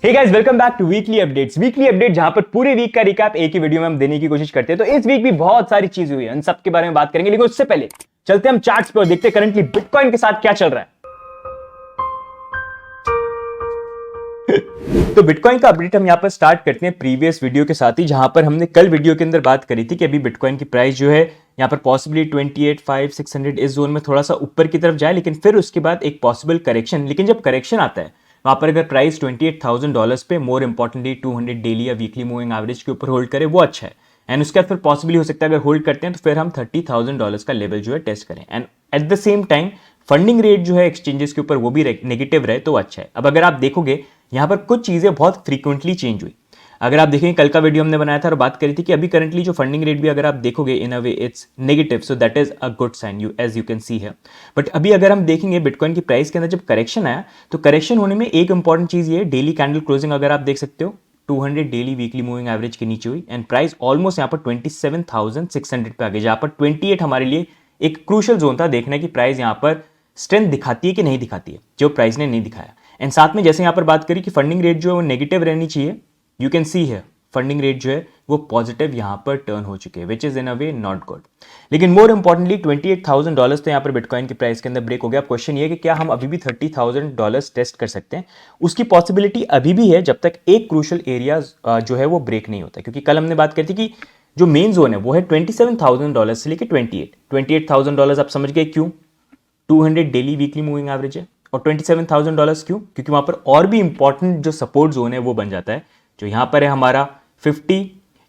Hey guys, welcome back to weekly updates. Weekly update जहां पर पूरे वीक का रिकैप एक ही वीडियो में हम देने की कोशिश करते हैं। तो इस वीक भी बहुत सारी चीज हुई है, उन सब के बारे में बात करेंगे, लेकिन उससे पहले चलते हम चार्ट्स पे और देखते हैं करंटली बिटकॉइन के साथ क्या चल रहा है। तो बिटकॉइन का अपडेट हम यहां पर स्टार्ट करते हैं प्रीवियस वीडियो के साथ ही, जहां पर हमने कल वीडियो के अंदर बात करी थी कि अभी बिटकॉइन की प्राइस जो है यहां पर पॉसिबली 28,500-600 इस जोन में थोड़ा सा ऊपर की तरफ जाए, लेकिन फिर उसके बाद एक पॉसिबल करेक्शन। लेकिन जब करेक्शन आता है वहां पर अगर प्राइस $28,000 पे, मोर इंपॉर्टेंटली 200 डेली या वीकली मूविंग एवरेज के ऊपर होल्ड करे, वो अच्छा है। एंड उसके बाद फिर पॉसिबली हो सकता है अगर होल्ड करते हैं तो फिर हम $30,000 का लेवल जो है टेस्ट करें। And at the same time funding rate जो है एक्सचेंजेस के ऊपर वो भी नेगेटिव रहे तो अच्छा है। अब अगर आप देखोगे यहां पर कुछ चीजें बहुत फ्रीक्वेंटली चेंज हुई। अगर आप देखेंगे कल का वीडियो हमने बनाया था और बात करी थी कि अभी करंटली जो फंडिंग रेट भी अगर आप देखोगे in a way it's negative, so that is a good sign you as you can see है। बट अभी अगर हम देखेंगे बिटकॉइन की प्राइस के अंदर जब करेक्शन आया तो करेक्शन होने में एक इंपॉर्टेंट चीज ये डेली कैंडल क्लोजिंग अगर आप देख सकते हो 200 डेली वीकली मूविंग एवरेज के नीचे हुई एंड प्राइस ऑलमोस्ट यहाँ पर 27,600 पे आ गई, जहां पर 28 हमारे लिए एक क्रूशल जोन था देखना कि प्राइस यहाँ पर स्ट्रेंथ दिखाती है कि नहीं दिखाती है, जो प्राइस ने नहीं दिखाया। एंड साथ में जैसे यहाँ पर बात करी कि फंडिंग रेट जो है वो नेगेटिव रहनी चाहिए, यू कैन सी है फंडिंग रेट जो है वो पॉजिटिव यहां पर टर्न हो चुके हैं, which is in a way not good. लेकिन मोर इंपॉर्टेंटली $28,000 तो यहां पर बिटकॉइन की प्राइस के अंदर ब्रेक हो गया। अब क्वेश्चन ये है कि क्या हम अभी भी $30,000 टेस्ट कर सकते हैं? उसकी पॉसिबिलिटी अभी भी है जब तक एक क्रूशल एरिया जो है वो ब्रेक नहीं होता, क्योंकि कल हमने बात करी थी कि जो मेन जोन है वो है $27,000 से लेकर 28,000 आप समझ गए क्यों? 200 डेली वीकली मूविंग एवरेज है और $27,000 क्यों? क्योंकि वहां पर और भी इंपॉर्टेंट जो सपोर्ट जोन है वो बन जाता है, जो यहां पर है हमारा 50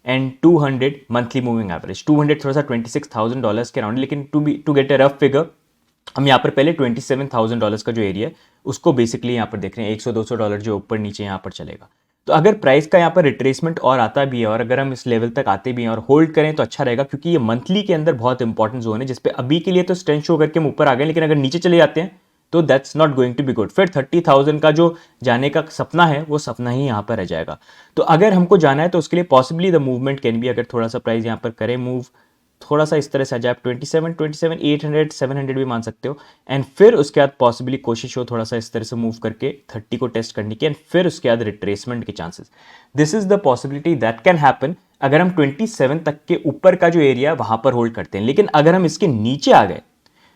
एंड 200 मंथली मूविंग एवरेज। 200 थोड़ा सा $26,000 के अराउंड, लेकिन to get a rough figure हम यहाँ पर पहले $27,000 का जो एरिया है उसको बेसिकली यहाँ पर देख रहे हैं। $100-200 जो ऊपर नीचे यहाँ पर चलेगा। तो अगर प्राइस का यहाँ पर रिट्रेसमेंट और आता भी है और अगर हम इस लेवल तक आते भी हैं और होल्ड करें तो अच्छा रहेगा, क्योंकि ये मंथली के अंदर बहुत इंपॉर्टेंट जोन है जिसपे अभी के लिए तो स्ट्रेंथ शो करके हम ऊपर आ गए, लेकिन अगर नीचे चले जाते हैं तो that's not going to be good. फिर 30,000 का जो जाने का सपना है वो सपना ही यहाँ पर रह जाएगा। तो अगर हमको जाना है तो उसके लिए possibly the movement can be, अगर थोड़ा सा प्राइस यहाँ पर करे मूव थोड़ा सा इस तरह से आ जाए, 27, 700 भी मान सकते हो। एंड फिर उसके बाद पॉसिबली कोशिश हो थोड़ा सा इस तरह से मूव करके 30 को टेस्ट करने की, एंड फिर उसके बाद रिट्रेसमेंट के chances. This is the possibility that can happen अगर हम 27 तक के ऊपर का जो एरिया वहां पर होल्ड करते हैं। लेकिन अगर हम इसके नीचे आ गए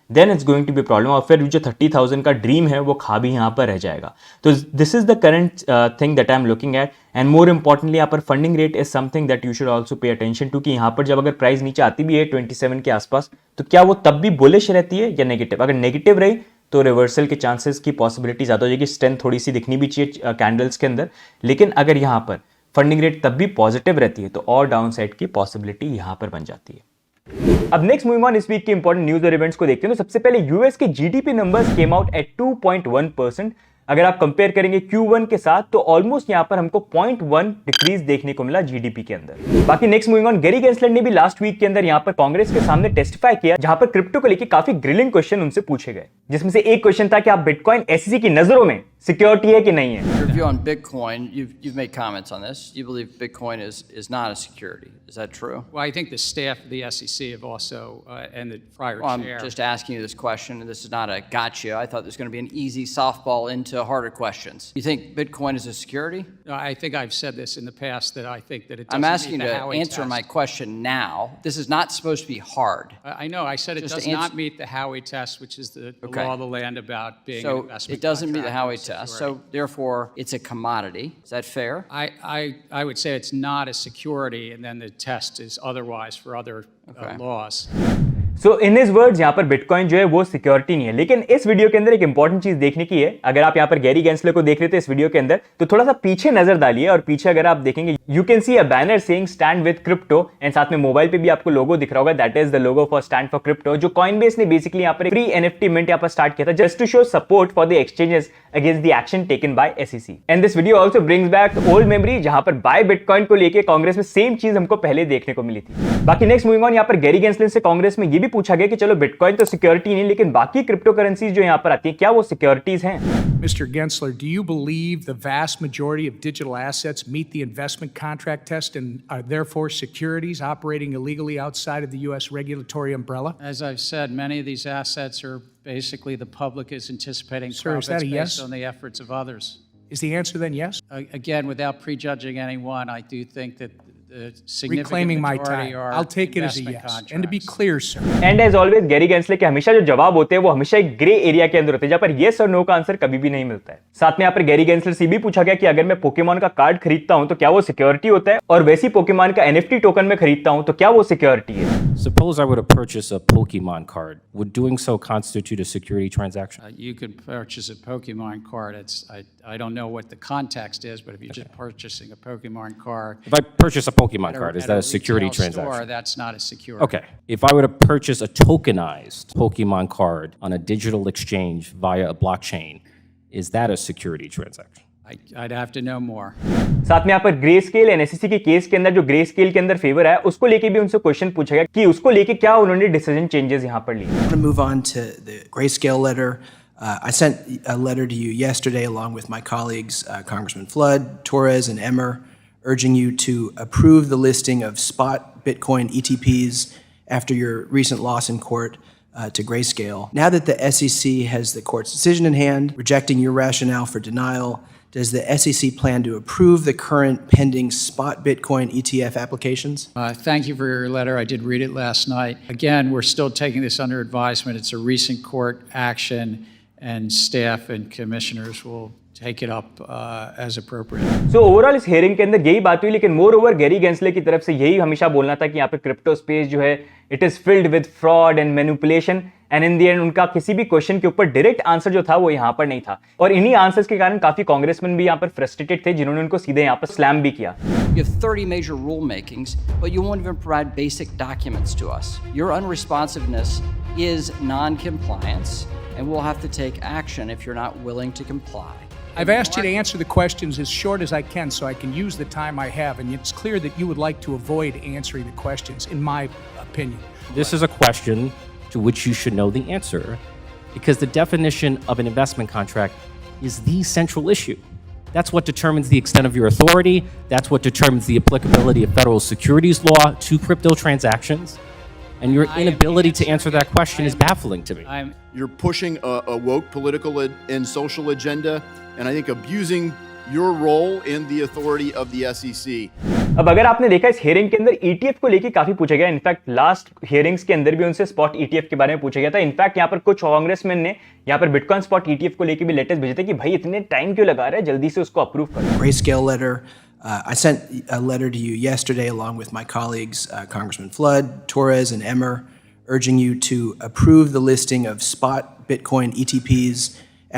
then it's going to be problem, और फिर जो 30,000 का ड्रीम है वो खा भी यहाँ पर रह जाएगा। तो this is the current thing that I am looking at. And more importantly यहाँ पर funding rate is something that you should also pay attention to, कि यहाँ पर जब अगर प्राइस नीचे आती भी है 27 के आसपास तो क्या वो तब भी बुलिश रहती है या नेगेटिव? अगर नेगेटिव रही तो रिवर्सल के चांसेस की पॉसिबिलिटी ज्यादा हो जाएगी, स्ट्रेंथ थोड़ी सी दिखनी भी चाहिए कैंडल्स के अंदर। लेकिन अगर यहाँ पर फंडिंग रेट तब भी पॉजिटिव रहती है तो और डाउन साइड की पॉसिबिलिटी यहाँ पर बन जाती है। अब नेक्स्ट मूविंग ऑन इस वीक के इंपॉर्टेंट न्यूज और इवेंट्स को देखते हैं। तो सबसे पहले यूएस के GDP numbers came out at 2.1%। अगर आप कंपेयर करेंगे Q1 के साथ तो ऑलमोस्ट यहां पर हमको 0.1 डिक्रीज देखने को मिला जीडीपी के अंदर। बाकी next moving on, Gary Gensler ने भी लास्ट वीक के अंदर यहां पर कांग्रेस के सामने टेस्टिफाई किया, जहां पर क्रिप्टो को लेकर काफी ग्रिलिंग क्वेश्चन उनसे पूछे गए, जिसमें से एक क्वेश्चन था कि आप बिटकॉइन एसईसी की नजरों में सिक्योरिटी है कि नहीं है। Your view on Bitcoin, you've made comments on this. You believe Bitcoin is not a security. Is that true? Well, I think the staff of the SEC have also, and the prior Well, I'm chair. just asking you this question, and this is not a gotcha. I thought there's going to be an easy softball into harder questions. You think Bitcoin is a security? No, I think I've said this in the past that I think that it doesn't I'm asking meet you the to Howey answer test. my question now. This is not supposed to be hard. I know. I said it Just does answer- not meet the Howey test, which is the Okay. law of the land about being an So investment it doesn't meet the contract or Howey test. security. So therefore, it's a commodity. Is that fair? I would say it's not a security, and then the test is otherwise for other Okay. laws. So in his words यहाँ पर bitcoin जो है वो security नहीं है। लेकिन इस video के अंदर एक इंपॉर्टेंट चीज देखने की है। अगर आप यहाँ पर गैरी गेंसलर को देख रहे थे इस वीडियो के अंदर तो थोड़ा सा पीछे नजर डालिए, और पीछे अगर आप देखेंगे you can C a banner saying stand with crypto, and साथ में मोबाइल पे भी आपको लोगो दिख रहा होगा, that is the logo for stand for crypto, जो कॉइनबेस ने बेसिकली यहाँ पर फ्री एनएफटी मिंट यहाँ पर स्टार्ट किया था just to show support for the exchanges against the action taken by SEC. And this video also brings back old memory, जहां पर बाय बिटकॉइन को लेकर कांग्रेस में सेम चीज हमको पहले देखने को मिली थी। बाकी नेक्स्ट मूविंग ऑन, यहाँ पर गैरी गेंसलर से कांग्रेस में ये भी पूछा गया कि चलो बिटकॉइन तो सिक्योरिटी नहीं, लेकिन बाकी क्रिप्टो करेंसीज जो यहाँ पर आती है क्या वो सिक्योरिटीज हैं? Mr. Gensler, do you believe the vast majority of digital assets meet the investment contract test and are therefore securities operating illegally outside of the U.S. regulatory umbrella? As I've said, many of these assets are basically the public is anticipating Sir, is that profits a yes? based on the efforts of others. Is the answer then yes? Again, without prejudging anyone, I do think that the significant Reclaiming my majority time. are I'll take it as a investment yes. contracts. And to be clear, sir, and as always Gary Gensler के हमेशा जो जवाब होते हैं वो हमेशा एक grey area के अंदर होते हैं, जहां पर येस और नो का आंसर कभी भी नहीं मिलता है। साथ में यहाँ पर गैरी गेंसले से भी पूछा गया कि अगर मैं पोकेमॉन का कार्ड खरीदता हूं तो क्या वो सिक्योरिटी होता है, और वैसी पोकेमॉन का एनएफटी टोकन में खरीदता हूं तो क्या वो सिक्योरिटी है। Suppose I were to purchase a Pokemon card. Would doing so constitute a security transaction? You could purchase a Pokemon card. I don't know what the context is, but if you're just purchasing a Pokemon card, If I purchase a Pokemon card, is at that a security retail transaction? store, that's not a security. Okay. If I were to purchase a tokenized Pokemon card on a digital exchange via a blockchain, is that a security transaction? I'd have to know more. साथ में यहाँ पर grey scale NSC के case के अंदर जो grey scale के अंदर फेवर है उसको लेके भी उनसे क्वेश्चन पूछा गया कि उसको लेके क्या उन्होंने डिसीजन चेंजेस यहाँ पर लिए। I want to move on to the grayscale letter. I sent a letter to you yesterday along with my colleagues, Congressman Flood, Torres, and Emmer, urging you to approve the listing of spot Bitcoin ETPs after your recent loss in court to Grayscale. Now that the SEC has the court's decision in hand, rejecting your rationale for denial, does the SEC plan to approve the current pending spot Bitcoin ETF applications? Thank you for your letter. I did read it last night. Again, we're still taking this under advisement. It's a recent court action, and staff and commissioners will take it up as appropriate. So overall इस hearing के अंदर यही बात हुई, लेकिन more over Gary गेंसले की तरफ से यही हमेशा बोलना था कि यहाँ पे क्रिप्टो स्पेस जो है it is filled with fraud and manipulation, and in the end उनका किसी भी क्वेश्चन के ऊपर डायरेक्ट आंसर जो था वो यहाँ पर नहीं था, और इन्हीं आंसर्स के कारण काफी कांग्रेसमैन भी यहाँ पर फ्रस्ट्रेटेड थे जिन्होंने उनको सीधे यहाँ पर स्लैम भी किया। You have 30 major rulemakings, but you won't even provide basic documents to us. Your unresponsiveness is non-compliance, and we'll have to take action if you're not willing to comply. I've asked you to answer the questions as short as I can so I can use the time I have, and it's clear that you would like to avoid answering the questions, in my opinion. This is a question to which you should know the answer because the definition of an investment contract is the central issue. That's what determines the extent of your authority. That's what determines the applicability of federal securities law to crypto transactions. And your inability to answer that question is baffling to me. You're pushing a woke political and social agenda, and I think abusing your role in the authority of the SEC. अब अगर आपने देखा इस hearing के अंदर ETF को लेके काफी पूछा गया, इनफैक्ट लास्ट हियरिंग्स के अंदर भी उनसे स्पॉट ETF के बारे में पूछा गया था। इनफैक्ट यहाँ पर कुछ कांग्रेसमैन ने यहाँ पर बिटकॉइन स्पॉट ETF को लेके भी लेटर्स भेजे थे कि भाई इतने टाइम क्यों लगा रहा है, जल्दी से उसको अप्रूव करो। Grayscale letter. I sent a letter to you yesterday along with my colleagues, Congressman Flood, Torres, and Emmer, urging you to approve the listing of spot Bitcoin ETPs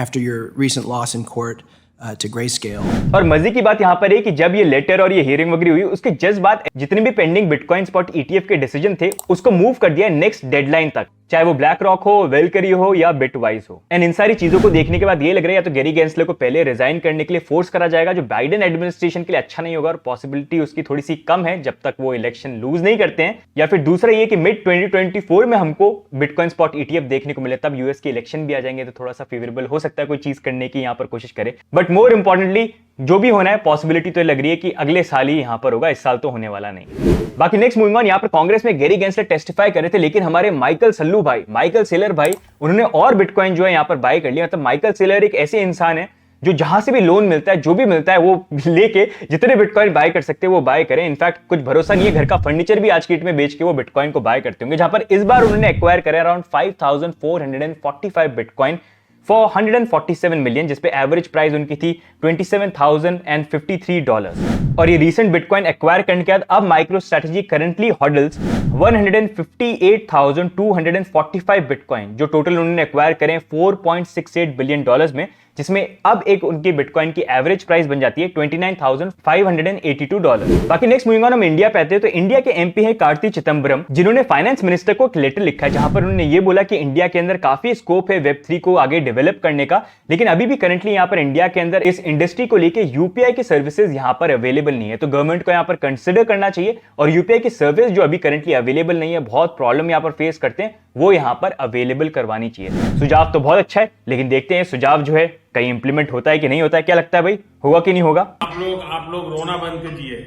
after your recent loss in court to Grayscale. और मजे की बात यहाँ पर है कि जब ये लेटर और ये हियरिंग वगैरह हुई उसके जस्ट बाद जितने भी पेंडिंग बिटकॉइन स्पॉट ETF के डिसीजन थे उसको मूव कर दिया नेक्स्ट डेडलाइन तक, चाहे वो ब्लैक रॉक हो, वेलकरी हो या बिटवाइज हो। एंड इन सारी चीजों को देखने के बाद ये लग रहा है या तो गैरी गेंसले को पहले रिजाइन करने के लिए फोर्स करा जाएगा, जो बाइडेन एडमिनिस्ट्रेशन के लिए अच्छा नहीं होगा और पॉसिबिलिटी उसकी थोड़ी सी कम है जब तक वो इलेक्शन लूज नहीं करते हैं, या फिर दूसरा ये कि मिड 2024 में हमको बिटकॉइन स्पॉट ETF देखने को मिले, तब यूएस के इलेक्शन भी आ जाएंगे तो थोड़ा सा फेवरेबल हो सकता है कोई चीज करने की यहाँ पर कोशिश करे। बट मोर इंपॉर्टेंटली जो भी होना है पॉसिबिलिटी तो लग रही है कि अगले साल ही यहाँ पर होगा, इस साल तो होने वाला नहीं। बाकी नेक्स्ट मूविंग ऑन, यहाँ पर कांग्रेस में गैरी गेंसले टेस्टिफाई कर रहे थे, लेकिन हमारे माइकल सल्लू भाई, माइकल सेलर भाई, उन्होंने और बिटकॉइन जो है यहाँ पर बाय कर लिया। मतलब माइकल सेलर एक ऐसे इंसान है जो जहां से भी लोन मिलता है, जो भी मिलता है वो लेके जितने बिटकॉइन बाय कर सकते हैं वो बाय करें। इनफैक्ट कुछ भरोसा नहीं है, घर का फर्नीचर भी आज की डेट में बेच के वो बिटकॉइन को बाय करते होंगे। जहां पर इस बार उन्होंने एक्वायर करे अराउंड 5445 बिटकॉइन फॉर 147 मिलियन, जिसपे एवरेज प्राइस उनकी थी $27,053। और ये रीसेंट बिटकॉइन एक्वायर करने के बाद अब माइक्रो स्ट्रेटजी करंटली हॉडल्स 158,245 बिटकॉइन, जो टोटल उन्होंने एक्वायर करें $4.68 बिलियन में, जिसमें अब एक उनकी बिटकॉइन की एवरेज प्राइस बन जाती है $29,582। बाकी नेक्स्ट मूविंग ऑन हम इंडिया पे आते हैं, तो इंडिया के एमपी है कार्ति चिदम्बरम, जिन्होंने फाइनेंस मिनिस्टर को एक लेटर लिखा है जहां पर उन्होंने ये बोला कि इंडिया के अंदर काफी स्कोप है Web3 को आगे डेवलप करने का, लेकिन अभी भी करंटली यहाँ पर इंडिया के अंदर इस इंडस्ट्री को लेके यूपीआई की सर्विसेज यहाँ पर अवेलेबल नहीं है। तो गवर्नमेंट को यहाँ पर कंसिडर करना चाहिए और यूपीआई की सर्विस जो अभी करंटली अवेलेबल नहीं है, बहुत प्रॉब्लम यहाँ पर फेस करते हैं, वो यहाँ पर अवेलेबल करवानी चाहिए। सुझाव तो बहुत अच्छा है, लेकिन देखते हैं सुझाव जो है कहीं इंप्लीमेंट होता है कि नहीं होता है। क्या लगता है भाई, होगा कि नहीं होगा? आप लोग रोना बंद कीजिए,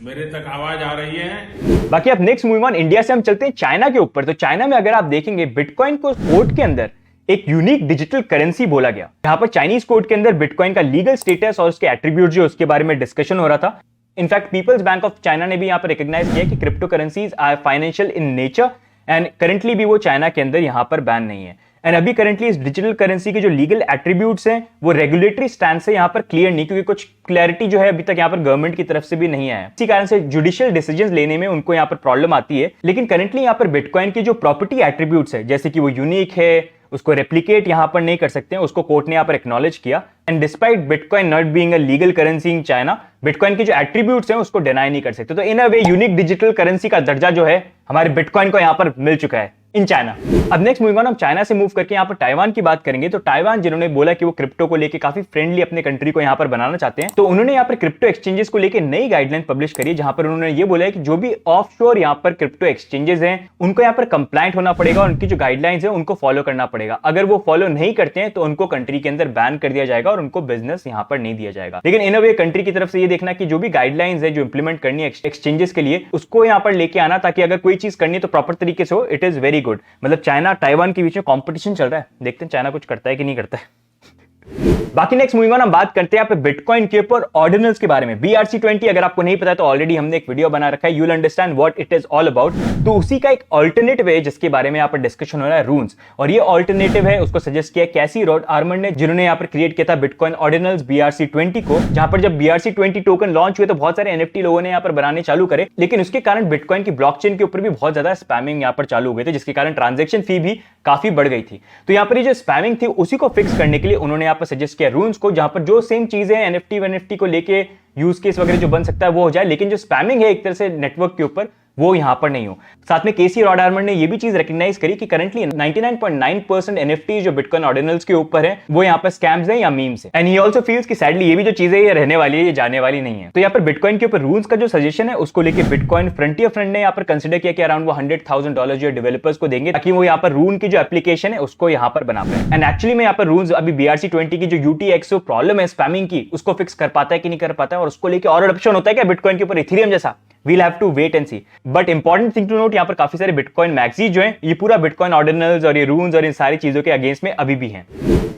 मेरे तक आवाज आ रही है। बाकी अब नेक्स्ट मूविंग ऑन, इंडिया से हम चलते हैं चाइना के ऊपर। तो चाइना में अगर आप देखेंगे बिटकॉइन को कोर्ट के अंदर एक यूनिक डिजिटल करेंसी बोला गया। यहाँ पर चाइनीज कोर्ट के अंदर बिटकॉइन का लीगल स्टेटस और उसके एट्रीब्यूट जो उसके बारे में डिस्कशन हो रहा था। In fact People's Bank of China ने भी यहाँ पर रिकॉग्नाइज किया कि crypto currencies are financial in nature and currently भी वो चाइना के अंदर यहाँ पर बैन नहीं है। एंड अभी करंटली इस डिजिटल करेंसी के जो लीगल एट्रीब्यूट्स हैं वो रेगुलेटरी स्टैंड से यहाँ पर क्लियर नहीं, क्योंकि कुछ क्लैरिटी जो है अभी तक यहाँ पर गवर्नमेंट की तरफ से भी नहीं आया। इसी कारण से जुडिशियल डिसीजंस लेने में उनको यहाँ पर प्रॉब्लम आती है। लेकिन करंटली यहाँ पर बिटकॉइन की जो प्रॉपर्टी एट्रीब्यूट्स है, जैसे कि वो यूनिक है, उसको रेप्लिकेट यहाँ पर नहीं कर सकते हैं, उसको कोर्ट ने यहाँ पर एक्नॉलेज किया। And despite bitcoin not being a legal currency in China, bitcoin की जो एट्रीब्यूट्स हैं उसको डिनाई नहीं कर सकते। तो इन a way unique digital currency का दर्जा जो है हमारे बिटकॉइन को यहाँ पर मिल चुका है इन चाइना। अब नेक्स्ट मूविंग ऑन, हम चाइना से मूव करके यहाँ पर ताइवान की बात करेंगे। तो ताइवान जिन्होंने बोला कि वो क्रिप्टो को लेके काफी फ्रेंडली अपने कंट्री को यहाँ पर बनाना चाहते हैं, तो उन्होंने यहाँ पर क्रिप्टो एक्सचेंजेस को लेके नई गाइडलाइन पब्लिश करी, जहां पर उन्होंने ये बोला है कि जो भी ऑफशोर यहाँ पर क्रिप्टो एक्सचेंजेस हैं उनको यहाँ पर कंप्लाइंट होना पड़ेगा, उनकी जो गाइडलाइंस है उनको फॉलो करना पड़ेगा। अगर वो फॉलो नहीं करते हैं तो उनको कंट्री के अंदर बैन कर दिया जाएगा और उनको बिजनेस यहाँ पर नहीं दिया जाएगा। लेकिन इन अ वे कंट्री की तरफ से ये देखना कि जो भी गाइडलाइंस है जो इंप्लीमेंट करनी है एक्सचेंजेस के लिए, उसको यहाँ पर लेके आना, ताकि अगर कोई चीज करनी है तो प्रॉपर तरीके से हो। It is very good. मतलब चाइना ताइवान के बीच में कंपटीशन चल रहा है, देखते हैं चाइना कुछ करता है कि नहीं करता है। बाकी नेक्स्ट मूविंग ऑन, हम बात करते हैं यहाँ पे बिटकॉइन के ऊपर ऑर्डिनल्स के बारे में। BRC-20 अगर आपको नहीं पता तो ऑलरेडी हमने एक वीडियो बना रखा है, you will understand what it is all about. तो उसी का एक ऑल्टरनेटिव है जिसके बारे में यहाँ पर डिस्कशन हो रहा है, रून्स। और ये ऑल्टरनेटिव है, उसको सजेस्ट किया कैसी रॉड आर्मंड ने, जिन्होंने यहाँ पर क्रिएट किया था बिटकॉइन ऑर्डिनल्स BRC-20 को। जहां पर जब BRC-20 टोकन लॉन्च हुए तो बहुत सारे NFT लोगों ने यहाँ पर बनाने चालू करे, लेकिन उसके कारण बिटकॉइन की ब्लॉकचेन के ऊपर भी बहुत ज्यादा स्पैमिंग यहाँ पर चालू हो गई थी, जिसके कारण ट्रांजेक्शन फी भी काफी बढ़ गई थी। तो यहाँ पर ये जो स्पैमिंग थी उसी को फिक्स करने के लिए उन्होंने यहाँ पर सजेस्ट किया रून्स को, जहां पर जो सेम चीजें NFT को लेके यूज केस वगैरह जो बन सकता है वो हो जाए, लेकिन जो स्पैमिंग है एक तरह से नेटवर्क के ऊपर वो यहां पर नहीं हो। साथ में केसी रॉड आर्मंड ने ये भी चीज रिकॉग्नाइज करी कि करंटली 99.9% NFT जो बिटकॉइन ऑर्डिनल्स के ऊपर है वो यहां पर स्कैम्स हैं या मीम्स हैं। एंड ही आल्सो फील्स कि सैडली ये भी जो चीजें ये रहने वाली है, ये जाने वाली नहीं है। तो यहां पर बिटकॉइन के ऊपर रूल्स का जो सजेशन है उसको लेके बिटकॉइन फ्रंटियर फ्रंट ने यहां पर कंसीडर किया कि अराउंड वो $100,000 जो डेवलपर्स को देंगे, ताकि वो यहां पर रून की जो एप्लीकेशन है उसको यहां पर बना पाए। एंड एक्चुअली में यहां पर रूल्स अभी BRC-20 की जो UTXO प्रॉब्लम है स्पैमिंग की, उसको फिक्स कर पाता है कि नहीं कर पाता है, और उसको लेके और ऑप्शन होता है क्या बिटकॉइन के ऊपर इथेरियम जैसा। We'll have to wait and see. But important thing to note, यहाँ पर काफी सारे बिटकॉइन मैगजीन जो हैं ये पूरा बिटकॉइन ऑर्डिनल्स और ये रूल्स और इन सारी चीजों के अगेंस्ट में अभी भी हैं।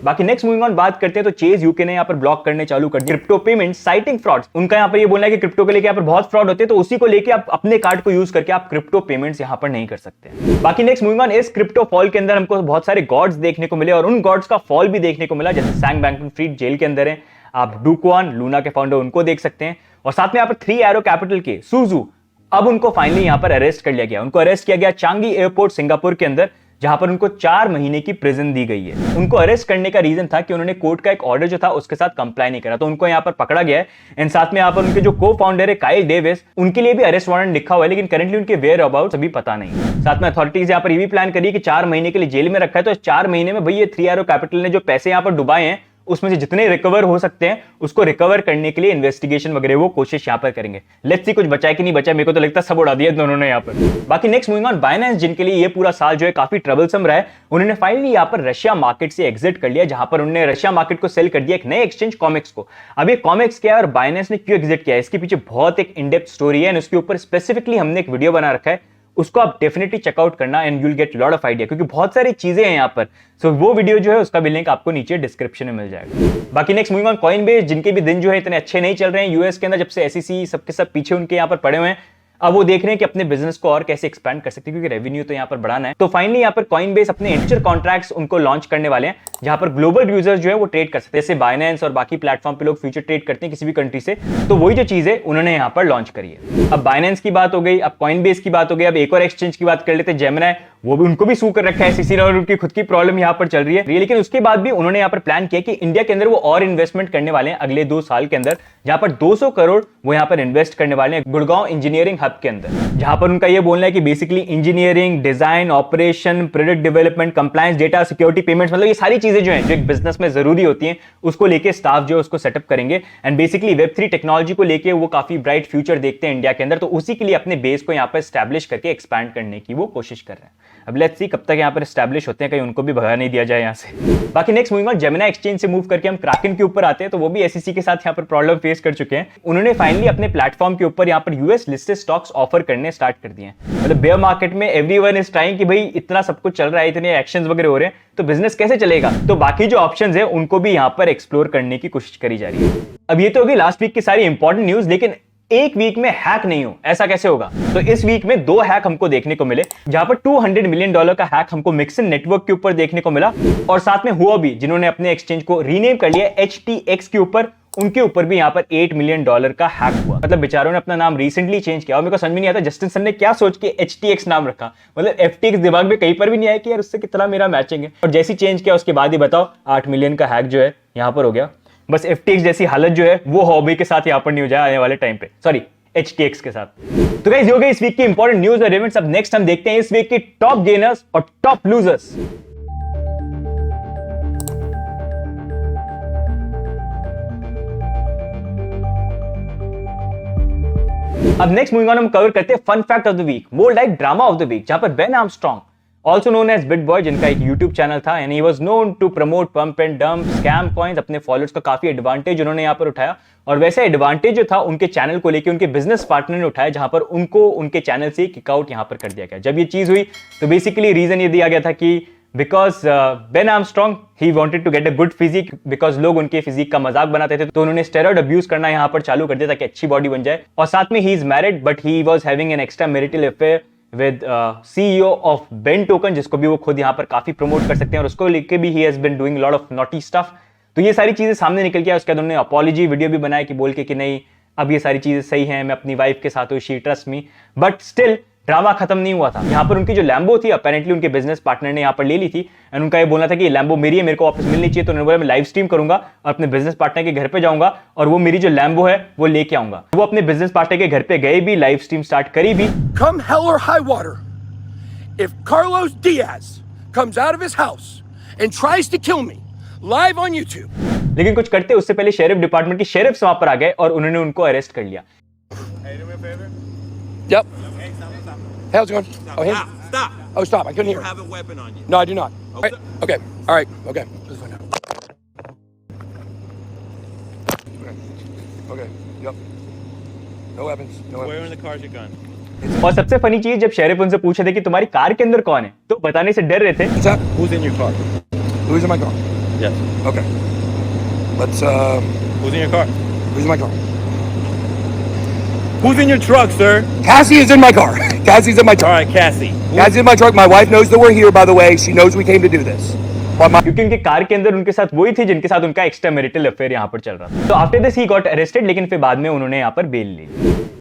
बाकी नेक्स्ट मूविंग ऑन बात करते हैं, तो चेज यूके ने यहाँ पर ब्लॉक करने चालू कर दिया क्रिप्टो पेमेंट साइटिंग फ्रॉड्स। उनका यहाँ पर ये बोलना है कि क्रिप्टो के लेके यहाँ पर बहुत फ्रॉड होते हैं, तो उसी को लेके आप अपने कार्ड को यूज करके आप क्रिप्टो पेमेंट्स यहाँ पर नहीं कर सकते। बाकी नेक्स्ट मूविंग ऑन, इस क्रिप्टो फॉल के अंदर हमको बहुत सारे गॉड्स देखने को मिले और उन गॉड्स का फॉल भी देखने को मिला, जैसे सैम बैंकमैन-फ्रीड जेल के अंदर है, आप डू क्वान लूना के फाउंडर उनको देख सकते हैं, और साथ में यहाँ पर 3 एरो कैपिटल के सुजू, अब उनको फाइनली यहां पर अरेस्ट कर लिया गया। उनको अरेस्ट किया गया चांगी एयरपोर्ट सिंगापुर के अंदर, जहां पर उनको 4 महीने की प्रिजन दी गई है। उनको अरेस्ट करने का रीजन था कि उन्होंने कोर्ट का एक ऑर्डर जो था उसके साथ कंप्लाई नहीं करा, तो उनको यहां पर पकड़ा गया है। एंड साथ में यहां पर उनके जो को फाउंडर है काइल डेविस, उनके लिए भी अरेस्ट वारंट लिखा हुआ है, लेकिन करंटली उनके वेयर अबाउट अभी पता नहीं। साथ में अथॉरिटीज यहां पर ये भी प्लान करी कि 4 महीने के लिए जेल में रखा है, तो 4 महीने में भाई ये 3 एरो कैपिटल ने जो पैसे यहां पर डुबाए हैं उसमें से जितने रिकवर हो सकते हैं उसको रिकवर करने के लिए इन्वेस्टिगेशन वगैरह वो कोशिश यहां पर करेंगे। लेट्स सी कुछ बचाए कि नहीं बचाए, मेरे को तो लगता है सब उड़ा दिया दोनों ने यहां पर। बाकी नेक्स्ट मूविंग ऑन, बाइनेंस जिनके लिए ये पूरा साल जो है काफी ट्रबलसम रहा है, उन्होंने फाइनली यहां पर रशिया मार्केट से एग्जिट कर लिया, जहां पर उन्होंने रशिया मार्केट को सेल कर दिया एक नए एक्सचेंज कॉमिक्स को। अब ये कॉमिक्स क्या है और बाइनेंस ने क्यों एग्जिट किया है, इसके पीछे बहुत एक इन डेप्थ स्टोरी है, एंड उसके ऊपर स्पेसिफिकली हमने एक वीडियो बना रखा है, उसको आप डेफिनेटली चेकआउट करना and you will get lot of idea, क्योंकि बहुत सारी चीजें हैं यहाँ पर। सो वो वीडियो जो है उसका भी लिंक आपको नीचे डिस्क्रिप्शन में मिल जाएगा। बाकी नेक्स्ट मूविंग ऑन, कॉइनबेस जिनके भी दिन जो है इतने अच्छे नहीं चल रहे हैं यूएस के अंदर, जब से SEC सबके सब पीछे उनके यहाँ पर पड़े हुए हैं, अब वो देख रहे हैं कि अपने बिजनेस को और कैसे एक्सपैंड कर सकते हैं, क्योंकि रेवेन्यू तो यहाँ पर बढ़ाना है। तो फाइनली यहाँ पर कॉइनबेस अपने फ्यूचर कॉन्ट्रैक्ट्स उनको लॉन्च करने वाले हैं, जहां पर ग्लोबल यूजर्स जो है वो ट्रेड कर सकते हैं, जैसे बाइनेंस और बाकी प्लेटफॉर्म पे लोग फ्यूचर ट्रेड करते हैं किसी भी कंट्री से, तो वही जो चीज है उन्होंने यहाँ पर लॉन्च करी है। अब बाइनेंस की बात हो गई, अब कॉइनबेस की बात हो गई, अब एक और एक्सचेंज की बात कर लेते हैं, जेमिनी, वो भी उनको भी सू कर रखा है SEC ने और उनकी खुद की प्रॉब्लम यहाँ पर चल रही है। लेकिन उसके बाद भी उन्होंने यहाँ पर प्लान किया कि इंडिया के अंदर वो और इन्वेस्टमेंट करने वाले हैं अगले 2 साल के अंदर, जहां पर 200 करोड़ वो यहाँ पर इन्वेस्ट करने वाले हैं गुड़गांव इंजीनियरिंग हब के अंदर, जहां पर उनका ये बोलना है कि basically engineering, design, operation, product development, compliance, data security, payments, मतलब ये सारी चीजें जो है जो एक बिजनेस में जरूरी होती हैं उसको लेके स्टाफ जो है उसको सेटअप करेंगे। एंड बेसिकली Web3 टेक्नोलॉजी को लेके वो काफी ब्राइट फ्यूचर देखते हैं इंडिया के अंदर, तो उसी के लिए अपने बेस को यहाँ पर एस्टैब्लिश करके एक्सपैंड करने की वो कोशिश कर रहे हैं। अब लेट्स सी कब तक यहाँ पर एस्टैब्लिश होते हैं, कहीं उनको भी भगा नहीं दिया जाए यहाँ से। बाकी next moving on, Gemini exchange से मूव करके हम क्राकन के ऊपर आते हैं, तो वो भी SEC के साथ यहाँ पर प्रॉब्लम फेस कर चुके हैं। उन्होंने फाइनली अपने प्लेटफॉर्म के ऊपर यहाँ पर US listed stock stocks offer करने स्टार्ट कर दिए हैं। मतलब बेयर मार्केट में एवरीवन इज ट्राइंग कि भाई इतना सब कुछ चल रहा है, इतने एक्शंस वगैरह हो रहे हैं, तो बिजनेस कैसे चलेगा। तो बाकी जो ऑप्शंस है उनको भी यहाँ पर एक्सप्लोर करने की कोशिश करी जा रही है। अब ये तो होगी लास्ट वीक की सारी इंपॉर्टेंट न्यूज, लेकिन एक वीक में हैक नहीं हो, ऐसा कैसे होगा। तो इस वीक में 2 हैक हमको देखने को मिले, जहां पर $200 मिलियन का हैक हमको मिक्सन नेटवर्क के ऊपर देखने को मिला, और साथ में हुआ भी जिन्होंने अपने एक्सचेंज को रीनेम कर लिया HTX के ऊपर, उनके ऊपर भी यहां पर $8 मिलियन का हैक हुआ। मतलब बेचारों ने अपना नाम रिसेंटली चेंज किया, और मेरे को समझ में नहीं आता जस्टिन सन ने क्या सोच के HTX नाम रखा। मतलब FTX दिमाग में कहीं पर भी नहीं आया कि यार उससे कितना मेरा मैचिंग है। और जैसी चेंज किया उसके बाद ही बताओ 8 मिलियन का हैक जो है यहां पर हो गया। बस FTX जैसी हालत जो है वो हॉबी के साथ यहां पर नहीं हो जाए आने वाले टाइम पे, सॉरी HTX के साथ। तो गाइस ये हो गई इस वीक की इंपॉर्टेंट न्यूज और इवेंट्स। अब नेक्स्ट हम देखते हैं इस वीक के टॉप गेनर्स और टॉप लूजर्स। अब नेक्स्ट मूविंग ऑन हम कवर करते हैं fun fact of the week, more like drama of the week, जहां पर Ben Armstrong also known as BitBoy, जिनका एक यूट्यूब चैनल था and he was known to promote pump and dump scam coins. अपने followers का काफी advantage उन्होंने यहाँ पर उठाया, और वैसे एडवांटेज जो था उनके चैनल को लेकर उनके बिजनेस पार्टनर ने उठाया, जहां पर उनको उनके चैनल से किकआउट यहाँ पर कर दिया गया। जब ये चीज हुई तो बेसिकली रीजन ये दिया गया था कि because Ben Armstrong he wanted to get a good physique, because लोग उनके फिजिक का मजाक बनाते थे, तो उन्होंने स्टेरॉइड अब्यूज करना यहाँ पर चालू कर दिया ताकि अच्छी बॉडी बन जाए। और साथ में he is married but he was having an extra marital affair with CEO of Ben token, जिसको भी वो खुद यहाँ पर काफी प्रमोट कर सकते हैं, और उसको लेके भी he has been doing lot of naughty stuff. तो ये सारी चीजें सामने निकल के आया। उसके बाद उन्होंने अपॉलॉजी वीडियो भी बनाया कि बोल के कि नहीं अब ये सारी चीजें सही हैं, मैं अपनी वाइफ के साथ हूँ, she trust me. But still drama खत्म नहीं हुआ था। यहाँ पर उनकी जो लैम्बो थी अपेरेंटली उनके बिजनेस पार्टनर ने यहाँ पर ले ली थी, एंड उनका ये बोलना था कि ये लैम्बो मेरी है, मेरे को वापस मिलनी चाहिए। तो उन्होंने बोला मैं लाइव स्ट्रीम करूंगा और अपने बिजनेस पार्टनर के घर पे जाऊंगा और वो मेरी जो लैम्बो है वो लेके आऊंगा। वो अपने बिजनेस पार्टनर के घर पे गए भी, लाइव स्ट्रीम स्टार्ट करी भी। Come hell or high water, if Carlos Diaz comes out of his house and tries to kill me live on YouTube. लेकिन कुछ करते उससे पहले शेरिफ डिपार्टमेंट की शेरिफ्स वहां पर आ गए और उन्होंने उनको अरेस्ट कर लिया। Yep. Hey, how's it going? Oh, him? Stop. Oh, stop. I couldn't hear. You have a weapon on you. No, I do not. Okay. All right. Okay. Let's find out. Okay. Yep. No weapons. No Where weapons. in the car's your gun? और सबसे funny चीज जब sheriff उनसे पूछे थे कि तुम्हारी car के अंदर कौन है, तो बताने से डर रहे थे। What's that? Who's in your car? Who's in my car? Yes. Okay. Let's, Who's in your car? who's in my car? Who's in your truck, sir? Cassie is in my car. Cassie's in my All truck. right, Cassie. Cassie's in my truck. My wife knows that we're here, by the way. She knows we came to do this. But my क्योंकि उनके car के अंदर उनके साथ वही थी जिनके साथ उनका एक्स्ट्रा मैरिटल अफेयर यहाँ पर चल रहा था। तो after this he got arrested, लेकिन फिर बाद में उन्होंने यहाँ पर बेल ली।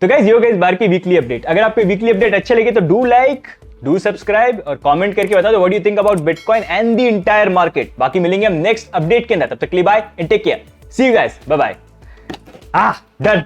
तो गाइस ये हो गया इस बार की वीकली अपडेट। अगर आपको वीकली अपडेट अच्छे लगे तो डू लाइक, डू सब्सक्राइब और कमेंट करके बता दो what you think about bitcoin and the entire market. बाकी मिलेंगे हम नेक्स्ट अपडेट के अंदर, तब तक के लिए bye and take care, see you guys, bye bye. Done.